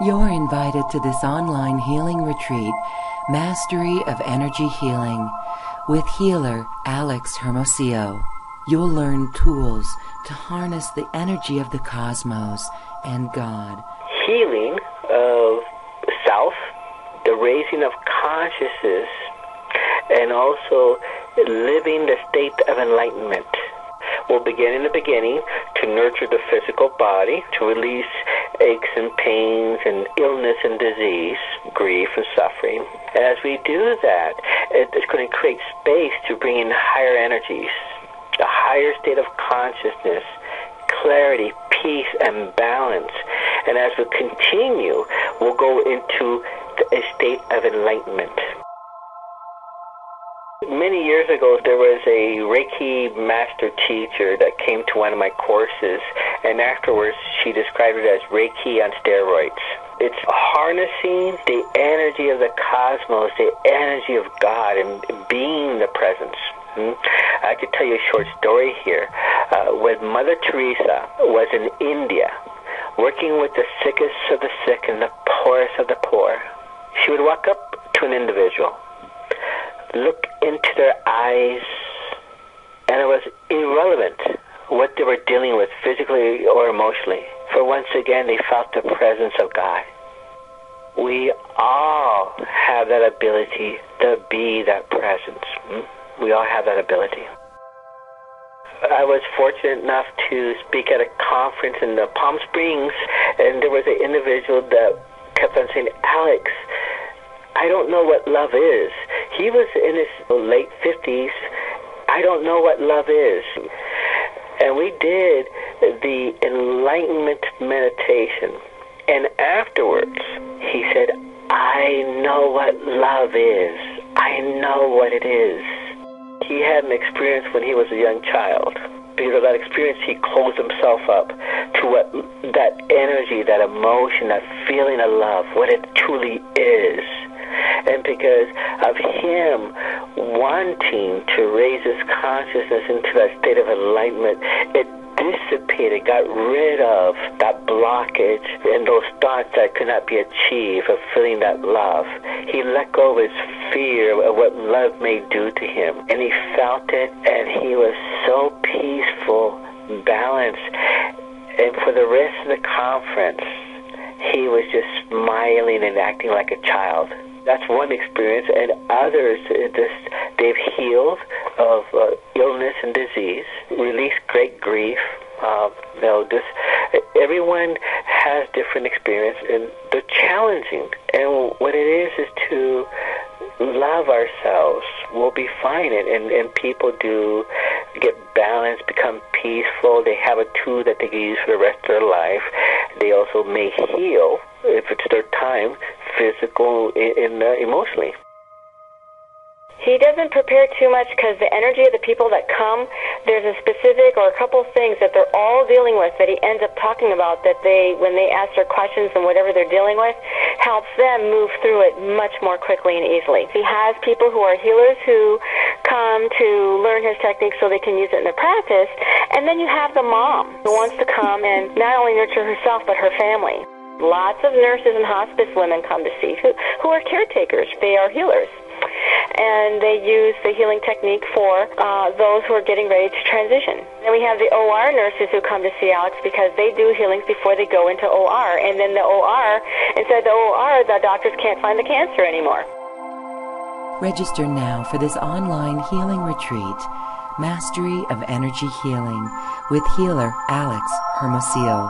You're invited to this online healing retreat, Mastery of Energy Healing, with healer Alex Hermosillo. You'll learn tools to harness the energy of the cosmos and God. Healing of self, the raising of consciousness, and also living the state of enlightenment. We'll begin in the beginning to nurture the physical body, to release aches and pains and illness and disease, grief and suffering. And as we do that, it's going to create space to bring in higher energies, a higher state of consciousness, clarity, peace, and balance. And as we continue, we'll go into a state of enlightenment. Many years ago, there was a Reiki master teacher that came to one of my courses, and afterwards she described it as Reiki on steroids. It's harnessing the energy of the cosmos, the energy of God, and being the presence. I could tell you a short story here. When Mother Teresa was in India, working with the sickest of the sick and the poorest of the poor, she would walk up to an individual, look into their eyes, and it was irrelevant what they were dealing with physically or emotionally, for once again they felt the presence of God. We all have that ability to be that presence. We all have that ability. I was fortunate enough to speak at a conference in Palm Springs, and there was an individual that kept on saying, "Alex, I don't know what love is." He was in his late 50s. I don't know what love is. And we did the enlightenment meditation. And afterwards, he said, "I know what love is. I know what it is." He had an experience when he was a young child. Because of that experience, he closed himself up to what that energy, that emotion, that feeling of love, what it truly is. And because of him wanting to raise his consciousness into that state of enlightenment, it dissipated, got rid of that blockage and those thoughts that could not be achieved of feeling that love. He let go of his fear of what love may do to him, and he felt it, and he was so peaceful, balanced, and for the rest of the conference, he was just smiling and acting like a child. That's one experience, and others, they've healed of illness and disease, released great grief. Everyone has different experience, and they're challenging. And what it is to love ourselves. We'll be fine, and people do get balanced, become peaceful. They have a tool that they can use for the rest of their life. They also may heal, if it's their time, physical and emotionally. He doesn't prepare too much because the energy of the people that come, there's a specific or a couple things that they're all dealing with that he ends up talking about that when they ask their questions and whatever they're dealing with, helps them move through it much more quickly and easily. He has people who are healers who come to learn his techniques so they can use it in their practice, and then you have the mom who wants to come and not only nurture herself but her family. Lots of nurses and hospice women come to see who are caretakers. They are healers. And they use the healing technique for those who are getting ready to transition. Then we have the OR nurses who come to see Alex because they do healings before they go into OR. And then the OR, inside the OR, the doctors can't find the cancer anymore. Register now for this online healing retreat, Mastery of Energy Healing, with healer Alex Hermosillo.